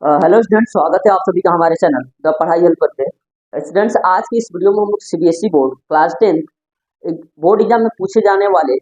Hello students, स्वागत है आप सभी का हमारे चैनल द पढ़ाई हेल्पर पे। स्टूडेंट्स, आज की इस वीडियो में हम लोग CBSE board class 10 board exam में पूछे जाने वाले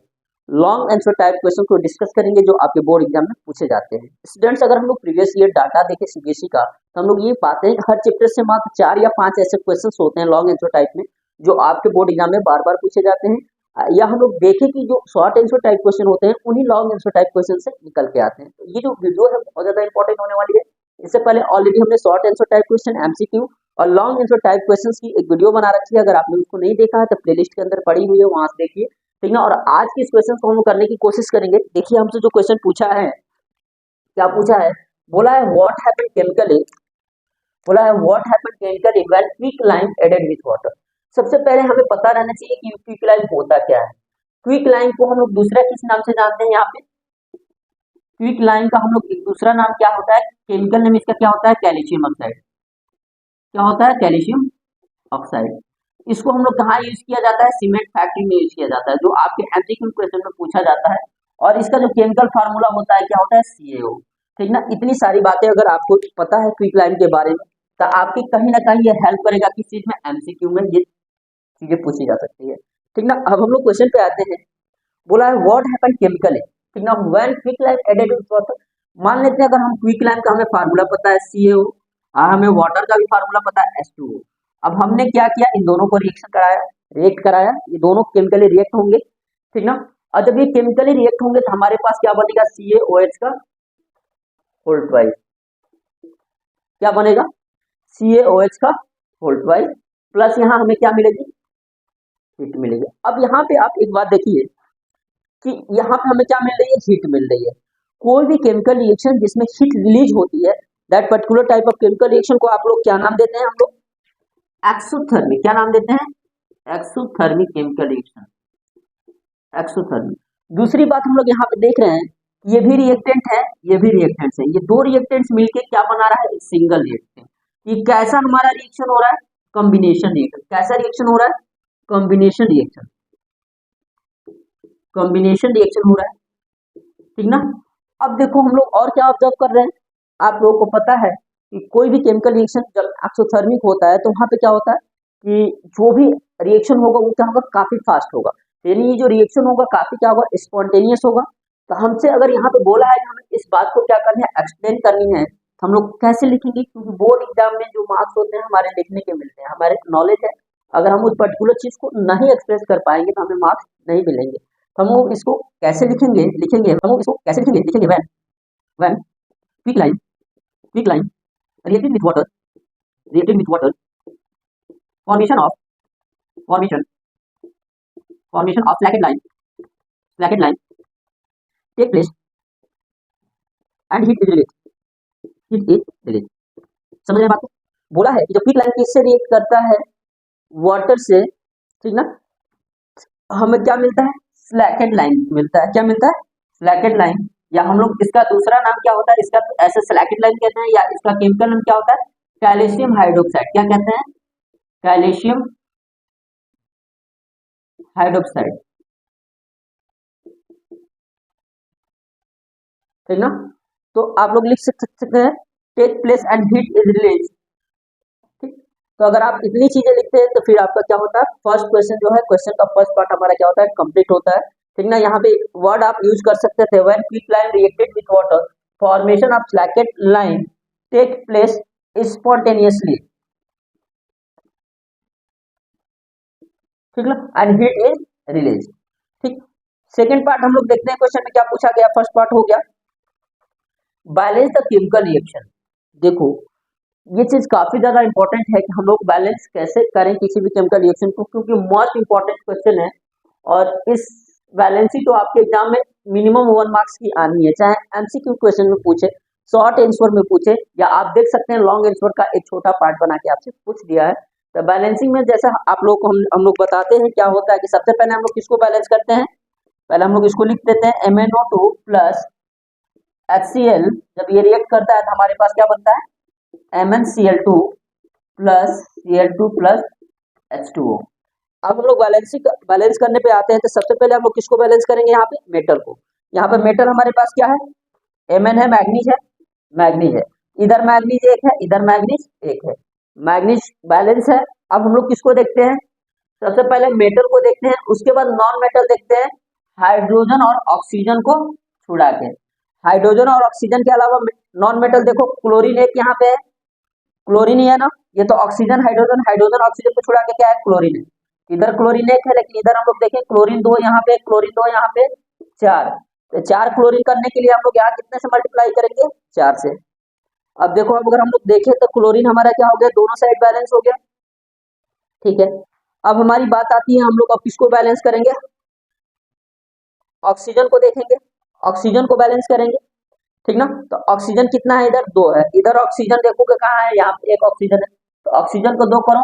लॉन्ग आंसर टाइप क्वेश्चन को डिस्कस करेंगे जो आपके बोर्ड एग्जाम में पूछे जाते हैं। स्टूडेंट्स, अगर हम लोग प्रीवियस ईयर डाटा देखें सीबीएसई का, तो हम लोग ये पाते हैं कि हर चैप्टर से मात्र 4 या 5 ऐसे क्वेश्चन होते हैं लॉन्ग आंसर टाइप में जो आपके बोर्ड एग्जाम में बार बार पूछे जाते हैं। या हम लोग देखें कि जो शॉर्ट आंसर टाइप क्वेश्चन होते हैं उन्हीं लॉन्ग आंसर टाइप क्वेश्चन से निकल के आते हैं। तो ये जो वीडियो है बहुत ज्यादा इंपॉर्टेंट होने वाली है। इससे पहले ऑलरेडी हमने short answer type question MCQ और लॉन्ग आंसर टाइप क्वेश्चंस की एक वीडियो बना रखी है। अगर आपने उसको नहीं देखा है तो प्लेलिस्ट के अंदर पड़ी हुई है, वहां से देखिए, ठीक ना। और आज के इस क्वेश्चन को हम करने की कोशिश करेंगे। देखिए, हमसे जो क्वेश्चन पूछा है, क्या पूछा है, बोला है व्हाट हैपेंड केमिकली, बोला है what happened chemically when quick lime added with water. सबसे पहले हमें पता रहना चाहिए कि क्विक लाइम होता क्या है। क्विक लाइम को हम लोग दूसरा किस नाम से जानते हैं? यहाँ पे क्विक लाइम का हम लोग एक दूसरा नाम क्या होता है, केमिकल नेम इसका क्या होता है, कैल्शियम ऑक्साइड। क्या होता है? Calcium oxide. इसको हम लोग कहाँ यूज किया जाता है? सीमेंट फैक्ट्री में यूज किया जाता है, जो आपके एमसीक्यू क्वेश्चन में पूछा जाता है। और इसका जो केमिकल फार्मूला होता है क्या होता है? CaO। ठीक ना। इतनी सारी बातें अगर आपको पता है क्विक लाइम के बारे में, तो आपकी कहीं ना कहीं ये हेल्प करेगा किस चीज में, एमसीक्यू में ये चीजें पूछी जा सकती है। ठीक ना। अब हम लोग क्वेश्चन पे आते हैं। बोला है व्हाट हैपेंड केमिकली, ठीक ना, when quick lime added with water. मान लेते हैं अगर हम क्विक लाइम का हमें फार्मूला पता है CaO, और हमें वाटर का भी फार्मूला पता है H2O। अब हमने क्या किया, इन दोनों को रिएक्शन कराया, रिएक्ट कराया, ये दोनों केमिकली रिएक्ट होंगे, ठीक ना। और जब ये केमिकली रिएक्ट होंगे तो हमारे पास क्या बनेगा, CaOH का होल ट्वाइस। क्या बनेगा? CaOH का होल ट्वाइस प्लस यहाँ हमें क्या मिलेगी, हीट मिलेगी। अब यहाँ पे आप एक बात देखिए कि यहाँ पे हमें क्या मिल रही है, हीट मिल रही है। कोई भी केमिकल रिएक्शन जिसमें हीट रिलीज होती है, that particular type of chemical reaction को आप लोग क्या नाम देते हैं? हम लोग एक्सोथर्मिक। क्या नाम देते हैं? Exothermic chemical reaction, exothermic. दूसरी बात हम लोग यहाँ पे देख रहे हैं, ये भी रिएक्टेंट है, ये भी रिएक्टेंट है। ये दो रिएक्टेंट्स मिलके क्या बना रहा है, सिंगल रिएक्टेंट। ये कैसा हमारा रिएक्शन हो रहा है, कॉम्बिनेशन रिएक्शन। कैसा रिएक्शन हो रहा है, कॉम्बिनेशन रिएक्शन, कॉम्बिनेशन रिएक्शन हो रहा है, ठीक ना। अब देखो हम लोग और क्या ऑब्जर्व कर रहे हैं, आप लोगों को पता है कि कोई भी केमिकल रिएक्शन जब एक्सोथर्मिक होता है तो वहां पे क्या होता है कि जो भी रिएक्शन होगा वो क्या होगा, काफी फास्ट होगा। यानी ये जो रिएक्शन होगा काफी क्या होगा, स्पॉन्टेनियस होगा। तो हमसे अगर यहाँ पे बोला है कि हमें इस बात को क्या करनी है, एक्सप्लेन करनी है, तो हम लोग कैसे लिखेंगे? क्योंकि बोर्ड एग्जाम में जो मार्क्स होते हैं हमारे लिखने के मिलते हैं, हमारे नॉलेज है। अगर हम उस पर्टिकुलर चीज को नहीं एक्सप्रेस कर पाएंगे तो हमें मार्क्स नहीं मिलेंगे। तो हम लोग इसको कैसे लिखेंगे, हम लोग इसको कैसे लिखेंगे, when quick line reacted with water, reacted with water, formation of formation formation of slacked line take place and heat is released, heat is released। समझ रहे हैं बात को? बोला है कि जो क्विक लाइन किससे रिएक्ट करता है, वाटर से, ठीक ना। हमें क्या मिलता है, स्लैकेड लाइन मिलता है। क्या मिलता है, स्लैकेड लाइन। या हम लोग इसका दूसरा नाम क्या होता है, इसका ऐसे स्लैकेड लाइन कहते हैं, या इसका केमिकल नाम क्या होता है, कैल्शियम हाइड्रोक्साइड। क्या कहते हैं, कैल्शियम हाइड्रोक्साइड, ठीक ना। तो आप लोग लिख सकते हैं take place and heat is release. ठीक। तो अगर आप इतनी चीजें लिखते हैं तो फिर आपका क्या होता है, फर्स्ट क्वेश्चन जो है, क्वेश्चन का फर्स्ट पार्ट हमारा क्या होता है, कंप्लीट होता है, ठीक ना। यहाँ पे वर्ड आप यूज कर सकते थे, when quicklime reacted with water formation of slaked lime take place spontaneously, ठीक ना, एंड हीट इज रिलीज। ठीक। सेकेंड पार्ट हम लोग देखते हैं, क्वेश्चन में क्या पूछा गया। फर्स्ट पार्ट हो गया बैलेंस द केमिकल रिएक्शन। देखो ये चीज काफी ज्यादा इंपॉर्टेंट है कि हम लोग बैलेंस कैसे करें किसी भी केमिकल रिएक्शन को, क्योंकि मोस्ट इंपॉर्टेंट क्वेश्चन है। और इस बैलेंसिंग तो आपके एग्जाम में मिनिमम 1 मार्क्स की आनी है, चाहे एमसीक्यू क्वेश्चन में पूछे, शॉर्ट आंसर में पूछे, या आप देख सकते हैं लॉन्ग आंसर का एक छोटा पार्ट बना के आपसे पूछ दिया है। तो बैलेंसिंग में जैसा आप लोग को हम लोग बताते हैं, क्या होता है कि सबसे पहले हम लोग किसको बैलेंस करते हैं, पहले हम लोग इसको लिख देते हैं MnO2 प्लस HCl। जब ये रिएक्ट करता है तो हमारे पास क्या बनता है, MnCl2 plus Cl2 plus H2O। अब हम लोग बैलेंस करने पे आते हैं, तो सबसे पहले हम लोग किसको बैलेंस करेंगे, यहाँ पे मेटल को। यहाँ पे मेटल हमारे पास क्या है, Mn है, मैग्नीज है, मैग्नीज है। इधर मैग्नीज एक है, इधर मैग्नीज एक है, मैग्नीज बैलेंस है। अब हम लोग किसको देखते हैं, सबसे पहले मेटल को देखते हैं, उसके बाद नॉन मेटल देखते हैं, हाइड्रोजन और ऑक्सीजन को छुड़ा के। हाइड्रोजन और ऑक्सीजन के अलावा नॉन मेटल देखो, क्लोरीन एक यहाँ पे है, क्लोरीन ही है ना, ये तो ऑक्सीजन हाइड्रोजन, हाइड्रोजन ऑक्सीजन को छुड़ा के क्या है, क्लोरीन है। इधर क्लोरीन एक है, लेकिन इधर हम लोग देखें क्लोरीन दो यहाँ पे, क्लोरीन दो यहाँ पे, चार। तो चार क्लोरीन करने के लिए हम लोग यहाँ कितने से मल्टीप्लाई करेंगे, चार से। अब देखो, अब अगर हम लोग देखें तो क्लोरीन हमारा क्या हो गया, दोनों साइड बैलेंस हो गया, ठीक है। अब हमारी बात आती है, हम लोग अब किसको बैलेंस करेंगे, ऑक्सीजन को देखेंगे, ऑक्सीजन को बैलेंस करेंगे, ठीक ना। तो ऑक्सीजन कितना है, इधर दो है, इधर ऑक्सीजन देखोगे कहाँ है, यहाँ पे एक ऑक्सीजन है, तो ऑक्सीजन को दो करो।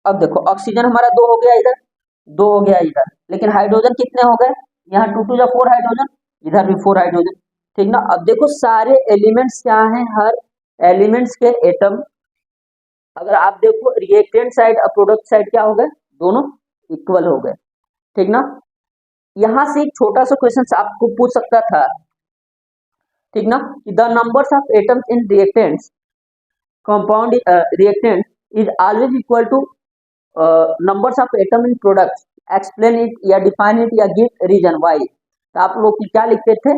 अब देखो ऑक्सीजन हमारा दो हो गया इधर, दो हो गया इधर, लेकिन हाइड्रोजन कितने हो गए, यहाँ टू टू या फोर हाइड्रोजन, इधर भी फोर हाइड्रोजन, ठीक ना। अब देखो सारे एलिमेंट्स क्या हैं, हर एलिमेंट्स के एटम, अगर आप देखो रिएक्टेंट साइड और प्रोडक्ट साइड क्या हो गए, दोनों इक्वल हो गए, ठीक ना। यहां से एक छोटा सा क्वेश्चन आपको पूछ सकता था, ठीक ना, कि the numbers of atoms in reactants compound reactant is always equal to numbers of atom in products, explain it या डिफाइन इट या गिव रीजन व्हाई। तो आप लोग क्या लिखते थे,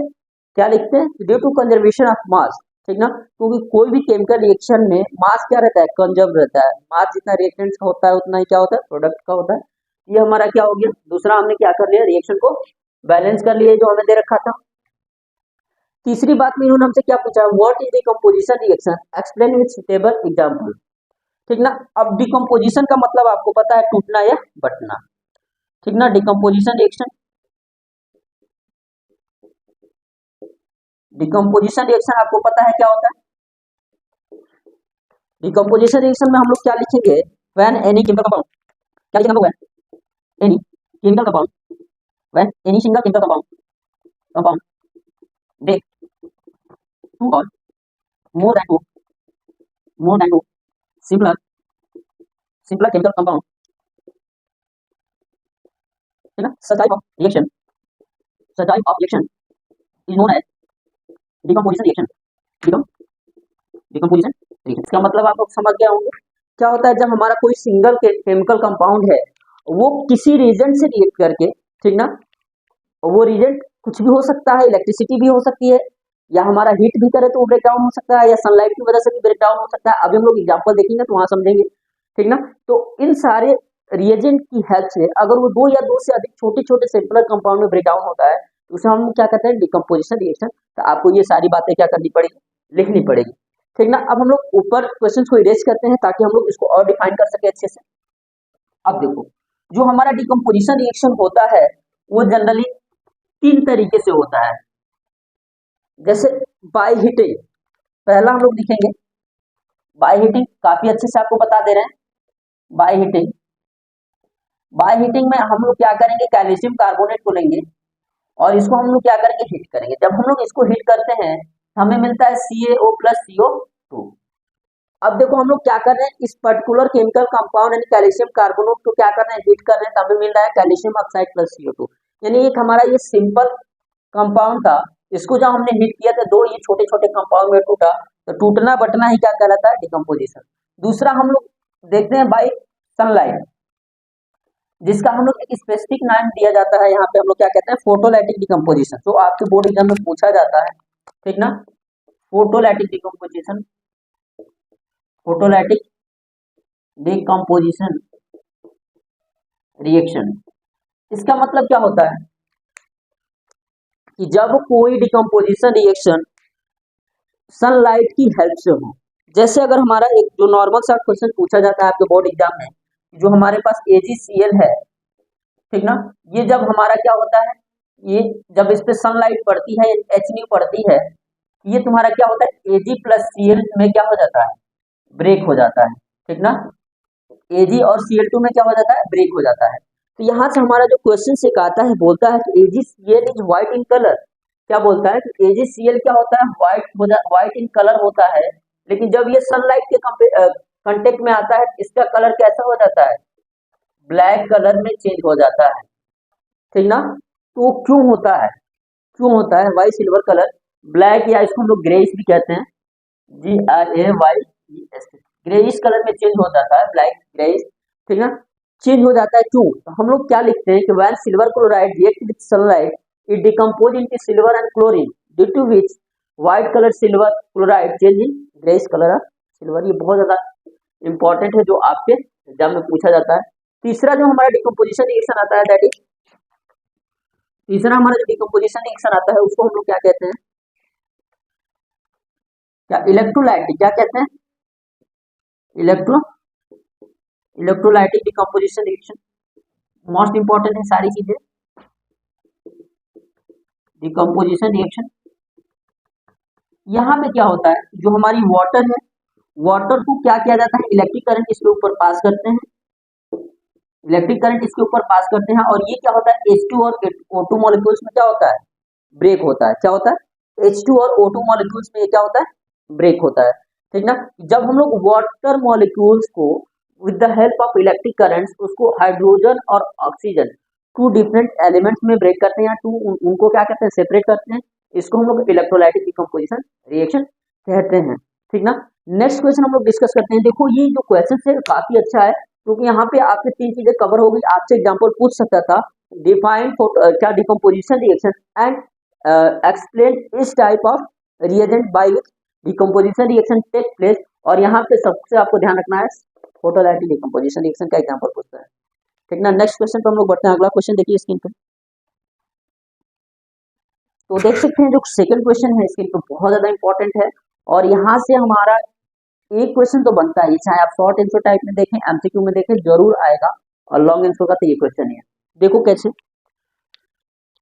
क्या लिखते हैं, due to conservation of mass, ठीक ना, क्योंकि कोई भी केमिकल रिएक्शन में मास क्या रहता है, कंजर्व रहता है, मास जितना रिएक्टेंट्स का होता है उतना ही क्या होता है, प्रोडक्ट का होता है। ये हमारा क्या हो गया, दूसरा हमने क्या कर लिया, रिएक्शन को बैलेंस कर लिया जो हमें दे रखा था। तीसरी बात में इन्होंने हमसे क्या पूछा, what is decomposition reaction, explain with suitable example, ठीक ना। अब डिकम्पोजिशन का मतलब आपको पता है, टूटना या बटना, ठीक ना। डिकम्पोजिशन रिएक्शन, डिकम्पोजिशन रिएक्शन आपको पता है क्या होता है। डिकम्पोजिशन रिएक्शन में हम लोग क्या लिखेंगे, व्हेन एनी केमिकल कंपाउंड, क्या लिखेंगे हम लोग, any chemical compound, when any single chemical compound break two or more than two simpler chemical compound, ठीक है। such type of reaction is known as decomposition reaction, decomposition reaction। इसका मतलब आप लोग समझ गए होंगे, क्या होता है जब हमारा कोई सिंगल केमिकल कंपाउंड है, वो किसी रीजेंट से रिएक्ट करके, ठीक ना, वो रीजेंट कुछ भी हो सकता है, इलेक्ट्रिसिटी भी हो सकती है, या हमारा हीट भी करे तो वो ब्रेक डाउन हो सकता है, या सनलाइट की वजह से भी ब्रेक डाउन हो सकता है। अभी हम लोग एग्जांपल देखेंगे तो वहां समझेंगे, ठीक ना। तो इन सारे रिएजेंट की हेल्प से अगर वो दो या दो से अधिक छोटे छोटे सिंपलर कंपाउंड में ब्रेक डाउन होता है, तो उसे हम क्या कहते हैं, डिकम्पोजिशन रिएक्शन। तो आपको ये सारी बातें क्या करनी पड़ेगी, लिखनी पड़ेगी, ठीक ना। अब हम लोग ऊपर क्वेश्चन को इरेज करते हैं ताकि हम लोग इसको और डिफाइन कर सके अच्छे से। अब देखो, जो हमारा डिकम्पोजिशन रिएक्शन होता है वो जनरली तीन तरीके से होता है। जैसे बाय हीटिंग, पहला हम लोग दिखेंगे बाय हीटिंग, काफी अच्छे से आपको बता दे रहे हैं। बाय हीटिंग, बाय हीटिंग में हम लोग क्या करेंगे, कैल्शियम कार्बोनेट को लेंगे और इसको हम लोग क्या करेंगे, हीट करेंगे। जब हम लोग इसको हीट करते हैं हमें मिलता है CaO प्लस CO2। अब देखो हम लोग क्या कर रहे हैं, इस पर्टिकुलर केमिकल कंपाउंड यानी कैल्शियम कार्बोनेट को क्या कर रहे हैं, हीट कर रहे हैं, तो हमें मिल रहा है कैल्शियम ऑक्साइड प्लस CO2। यानी एक हमारा ये सिंपल कंपाउंड था, इसको जब हमने हीट किया था, दो ये छोटे छोटे कंपाउंड में टूटा, तो टूटना बटना ही क्या कहलाता है, डिकम्पोजिशन। दूसरा हम लोग देखते हैं बाय सनलाइट, जिसका हम लोग एक स्पेसिफिक नाम दिया जाता है, यहाँ पे हम लोग क्या कहते हैं, फोटोलाइटिक डिकम्पोजिशन, जो आपके बोर्ड एग्जाम में पूछा जाता है, ठीक ना। Photolytic decomposition, photolytic decomposition reaction, इसका मतलब क्या होता है कि जब कोई डिकम्पोजिशन रिएक्शन सनलाइट की हेल्प से हो, जैसे अगर हमारा एक जो नॉर्मल सा क्वेश्चन पूछा जाता है आपके बोर्ड एग्जाम में, जो हमारे पास AgCl है, ठीक ना, ये जब हमारा क्या होता है, ये जब इस पे सनलाइट पड़ती है, HNU पड़ती है, ये तुम्हारा क्या होता है, Ag प्लस Cl में क्या हो जाता है, ब्रेक हो जाता है, ठीक ना। Ag और Cl2 में क्या हो जाता है, ब्रेक हो जाता है। तो यहाँ से हमारा जो क्वेश्चन से आता है, बोलता है कि AgCl is white in colour, क्या बोलता है कि AgCl क्या होता है, व्हाइट इन कलर होता है, लेकिन जब ये सनलाइट के कांटेक्ट में आता है, इसका कलर कैसा हो जाता है, ब्लैक कलर में चेंज हो जाता है, ठीक ना। तो क्यों होता है, क्यों होता है, वाई सिल्वर कलर ब्लैक, या इसको हम लोग ग्रेइश भी कहते हैं, GRAYES, ग्रेइश कलर में चेंज हो जाता है, ब्लैक ग्रेइश, ठीक है, चेंज हो जाता है। क्यों? तो हम लोग क्या लिखते हैं कि when silver chloride react with sunlight it decompose into silver and chlorine due to which white colour silver chloride change in greyish colour of silver. ये बहुत ज्यादा इंपॉर्टेंट है जो आपके एग्जाम में पूछा जाता है। तीसरा जो हमारा डिकम्पोजिशन रिएक्शन आता है दैट इज, तीसरा हमारा जो डिकम्पोजिशन रिएक्शन आता है उसको हम लोग क्या कहते हैं, क्या इलेक्ट्रोलाइटिक, क्या कहते हैं, electrolytic decomposition reaction. Most important है सारी चीजें। डिकम्पोजिशन रिएक्शन, यहाँ पे क्या होता है, जो हमारी वाटर है, वाटर को क्या किया जाता है, इलेक्ट्रिक करंट इसके ऊपर पास करते हैं, इलेक्ट्रिक करंट इसके ऊपर पास करते हैं, और ये क्या होता है H2 और O2 मॉलिक्यूल्स में क्या होता है, ब्रेक होता है। क्या होता है, H2 और O2 मॉलिक्यूल्स में ये क्या होता है, ब्रेक होता है, ठीक ना। जब हम लोग वाटर मॉलिक्यूल्स को with the help of electric currents उसको हाइड्रोजन और ऑक्सीजन टू डिफरेंट एलिमेंट्स में ब्रेक करते हैं, उनको क्या कहते हैं, सेपरेट करते हैं, इसको हम लोग इलेक्ट्रोलाइटिक डिकम्पोजिशन रिएक्शन कहते हैं, ठीक ना। नेक्स्ट क्वेश्चन हम लोग डिस्कस करते हैं। देखो ये जो क्वेश्चन है काफी अच्छा है, क्योंकि यहाँ पे आपके तीन चीजें कवर हो गई। आपसे एग्जांपल पूछ सकता था, डिफाइन क्या डिकम्पोजिशन रिएक्शन एंड एक्सप्लेन इस type of reagent by which decomposition reaction take place, और यहाँ पे सबसे आपको ध्यान रखना है फोटोलाइटिक डिकम्पोजिशन रिएक्शन का एग्जांपल पूछता है, ठीक ना। नेक्स्ट क्वेश्चन पे हम लोग बढ़ते हैं। अगला क्वेश्चन देखिए स्क्रीन पे, तो देख सकते हैं जो सेकंड क्वेश्चन है स्क्रीन पे बहुत ज्यादा इंपॉर्टेंट है, और यहाँ से हमारा एक क्वेश्चन तो बनता है, चाहे आप शॉर्ट आंसर टाइप में देखें, एमसीक्यू में देखें, जरूर आएगा, और लॉन्ग आंसर का तो ये क्वेश्चन है। देखो कैसे,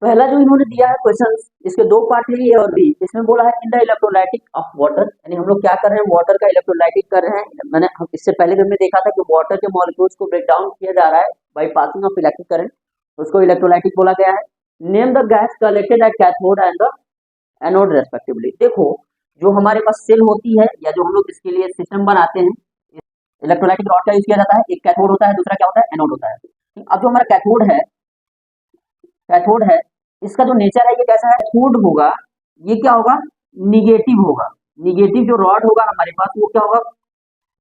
पहला जो इन्होंने दिया है क्वेश्चन, इसके दो पार्ट है, ए और बी। इसमें बोला है in the electrolytic of water, यानी हम लोग क्या कर रहे हैं, वाटर का इलेक्ट्रोलाइटिक कर रहे हैं। मैंने इससे पहले भी हमने देखा था कि वाटर के मॉलिक्यूल्स को ब्रेक डाउन किया जा रहा है by passing of electric current, उसको इलेक्ट्रोलाइटिक बोला गया है। Name the gas collected at cathode and the anode respectively. देखो जो हमारे पास सेल होती है, या जो हम लोग इसके लिए सिस्टम बनाते हैं, इलेक्ट्रोलाइटिक रॉड का यूज किया जाता है, एक कैथोड होता है, दूसरा क्या होता है, एनोड होता है। अब जो हमारा कैथोड है, इसका जो नेचर है ये कैसा है, कैथोड होगा, ये क्या होगा, निगेटिव होगा। निगेटिव जो रॉड होगा हमारे पास वो क्या होगा,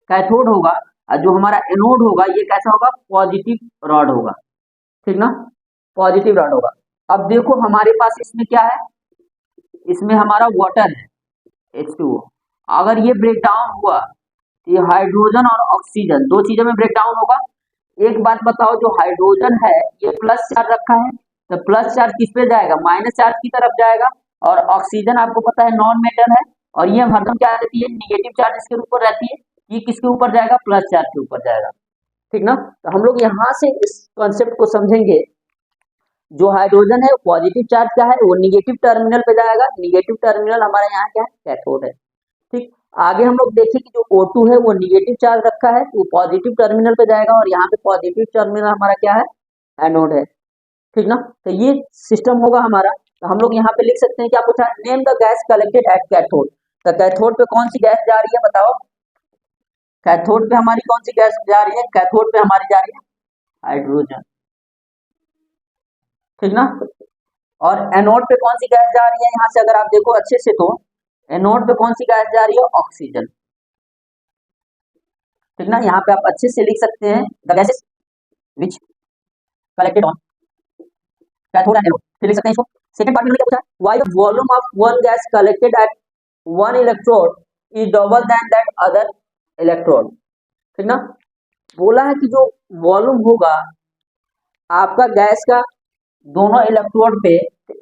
कैथोड होगा, और जो हमारा एनोड होगा ये कैसा होगा, पॉजिटिव रॉड होगा, ठीक ना, पॉजिटिव रॉड होगा। अब देखो हमारे पास इसमें क्या है, इसमें हमारा वाटर है H2O, अगर ये ब्रेक डाउन हुआ, ये हाइड्रोजन और ऑक्सीजन दो चीजों में ब्रेक डाउन होगा। एक बात बताओ, जो हाइड्रोजन है ये प्लस चार्ज रखा है, तो प्लस चार्ज किस पे जाएगा, माइनस चार्ज की तरफ जाएगा, और ऑक्सीजन आपको पता है नॉन मेटल है, और ये हरदम क्या रहती है, निगेटिव चार्ज इसके ऊपर रहती है, ये किसके ऊपर जाएगा, प्लस चार्ज के ऊपर जाएगा, ठीक ना। तो हम लोग यहाँ से इस कॉन्सेप्ट को समझेंगे, जो हाइड्रोजन है पॉजिटिव चार्ज क्या है, वो निगेटिव टर्मिनल पे जाएगा, निगेटिव टर्मिनल हमारे यहाँ क्या है, कैथोड है, ठीक। आगे हम लोग देखें कि जो O2 है वो निगेटिव चार्ज रखा है, वो पॉजिटिव टर्मिनल पे जाएगा, और यहाँ पे पॉजिटिव टर्मिनल हमारा क्या है, एनोड है, ठीक ना। तो ये सिस्टम होगा हमारा। तो हम लोग यहाँ पे लिख सकते हैं, क्या पूछा है, name the gas collected at cathode. तो कैथोड पे कौन सी गैस जा रही है बताओ, कैथोड पे हमारी कौन सी गैस जा रही है, कैथोड पे हमारी जा रही है हाइड्रोजन, ठीक ना। और एनोड पे कौन सी गैस जा रही है, यहाँ से अगर आप देखो अच्छे से, तो एनोड पे कौन सी गैस जा रही है, ऑक्सीजन, ठीक ना। यहाँ पे आप अच्छे से लिख सकते हैं, the gases which collected on cathode and anode, फिर लिख सकते हैं इसको। सेकंड पार्ट में क्या पूछा है, why the volume of one gas collected at one electrode is double than that other electrode, ठीक ना। बोला है कि जो वॉल्यूम होगा आपका गैस का दोनों इलेक्ट्रोड पे,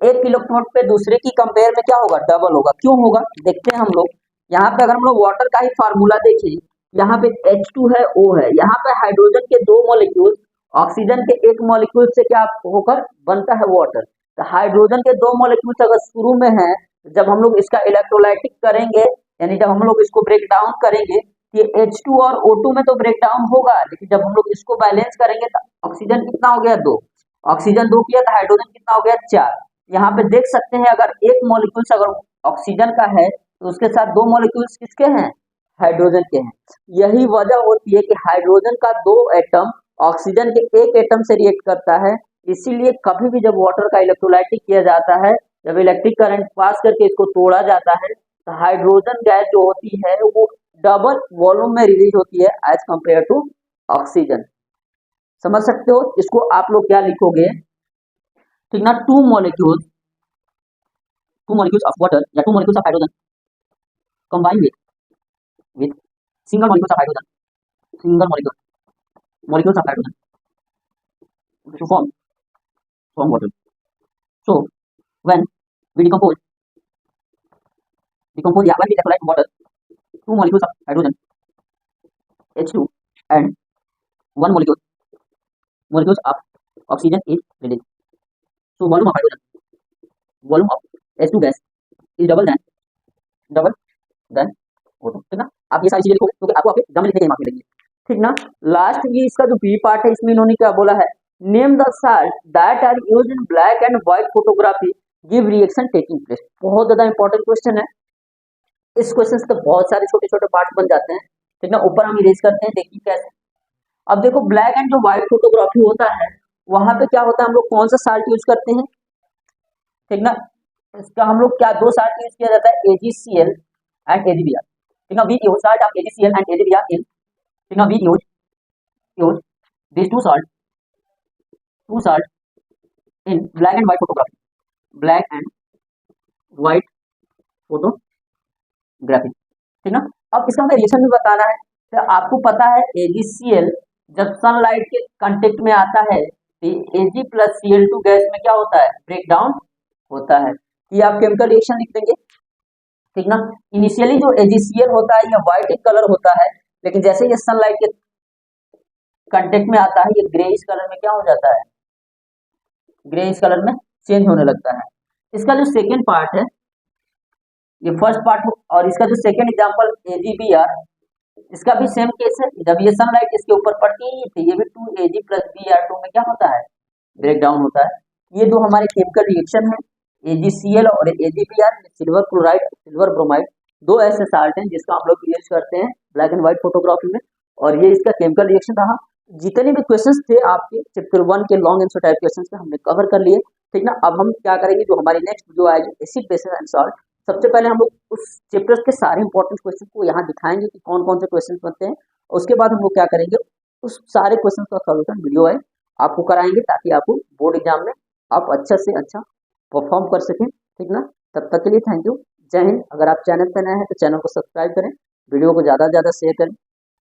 एक इलेक्ट्रोड पे दूसरे की कंपेयर में क्या होगा, डबल होगा। क्यों होगा, देखते हैं हम लोग। यहाँ पे अगर हम लोग वाटर का ही फार्मूला देखें, यहाँ पे H2 है, O है, यहाँ पे हाइड्रोजन के दो मॉलिक्यूल ऑक्सीजन के एक मॉलिक्यूल से क्या होकर बनता है, वाटर। तो हाइड्रोजन के दो मॉलिक्यूल्स अगर शुरू में है, जब हम लोग इसका इलेक्ट्रोलाइटिक करेंगे, यानी जब हम लोग इसको ब्रेक डाउन करेंगे, ये H2 और O2 में तो ब्रेक डाउन होगा, लेकिन जब हम लोग इसको बैलेंस करेंगे तो ऑक्सीजन कितना हो गया, 2, ऑक्सीजन 2 किया तो हाइड्रोजन कितना हो गया, 4। यहाँ पे देख सकते हैं, अगर एक मॉलिक्यूल्स अगर ऑक्सीजन का है तो उसके साथ दो मॉलिक्यूल्स किसके हैं, हाइड्रोजन के हैं। यही वजह होती है कि हाइड्रोजन का 2 एटम ऑक्सीजन के एक एटम से रिएक्ट करता है। इसीलिए कभी भी जब वाटर का इलेक्ट्रोलाइटिक किया जाता है, जब इलेक्ट्रिक करंट पास करके इसको तोड़ा जाता है, हाइड्रोजन गैस जो होती है वो डबल वॉल्यूम में रिलीज होती है एज कंपेयर टू ऑक्सीजन। समझ सकते हो? इसको आप लोग क्या लिखोगे, ठीक ना, टू मॉलिक्यूल्स ऑफ वाटर या two molecules of hydrogen combine with single molecules of hydrogen, single molecules of hydrogen to form water. So when we decompose when we electrolyte water, two molecules of hydrogen H2 and one molecules of oxygen is released. So volume of H2 gas is double than O2, ठीक ना। आप ये सारी चीजें लिखोगे क्योंकि आपको आपके एग्जाम में लिखने के मार्क्स मिलेंगे, ठीक ना। लास्ट ये इसका जो बी पार्ट है इसमें इन्होंने क्या बोला है, name the salt that are used in black and white photography give reaction taking place. बहुत ज्यादा इंपॉर्टेंट क्वेश्चन है। इस क्वेश्चन से बहुत सारे छोटे छोटे पार्ट बन जाते हैं, ठीक ना। ऊपर हम इरेज करते हैं, देखिए कैसे। अब देखो ब्लैक एंड जो व्हाइट फोटोग्राफी होता है वहां पे क्या होता है, हम लोग कौन सा साल्ट यूज करते हैं, ठीक ना। इसका हम लोग क्या दो साल्ट यूज किया जाता है, AgCl एंड AgBr, ठीक ना। We use salt of AgCl and AgBr in, ठीक ना, we use this two salt in black and white photography, ठीक ना। अब इसका हमें रिएक्शन भी बताना है। तो आपको पता है AgCl जब सनलाइट के कांटेक्ट में आता है तो Ag प्लस Cl2 गैस में क्या होता है, ब्रेक डाउन होता है। ये आप केमिकल रिएक्शन लिख देंगे, ठीक ना। इनिशियली जो AgCl होता है ये व्हाइट कलर होता है, लेकिन जैसे ये सनलाइट के कांटेक्ट में आता है ये ग्रेइश कलर में क्या हो जाता है, ग्रेइश कलर में चेंज होने लगता है। इसका जो सेकेंड पार्ट है, ये फर्स्ट पार्ट और इसका जो सेकेंड एग्जांपल AgBr, इसका भी सेम केस है। जब ये सनलाइट इसके ऊपर पड़ती है तो ये भी 2Ag प्लस Br2 में क्या होता है, ब्रेक डाउन होता है। ये दो हमारे केमिकल रिएक्शन है, AgCl और AgBr, silver chloride silver bromide, दो ऐसे साल्ट हैं जिसका हम लोग यूज करते हैं ब्लैक एंड व्हाइट फोटोग्राफी में। और ये इसका केमिकल रिएक्शन रहा। जितने भी क्वेश्चंस थे आपके चैप्टर 1 के लॉन्ग आंसर टाइप क्वेश्चंस पे हमने कवर कर लिए, ठीक ना। अब हम क्या करेंगे, जो हमारी नेक्स्ट वीडियो आएगी एसिड बेसिस एंड सॉल्ट, सबसे पहले हम लोग उस चैप्टर्स के सारे इंपॉर्टेंट क्वेश्चन को यहाँ दिखाएंगे कि कौन कौन से क्वेश्चन बनते हैं। उसके बाद हम लोग क्या करेंगे, उस सारे क्वेश्चन का सॉल्यूशन वीडियो है आपको कराएंगे, ताकि आपको बोर्ड एग्जाम में आप अच्छा से अच्छा परफॉर्म कर सकें, ठीक ना। तब तक के लिए थैंक यू, जय हिंद। अगर आप चैनल पर नए हैं तो चैनल को सब्सक्राइब करें, वीडियो को ज़्यादा से ज़्यादा शेयर करें।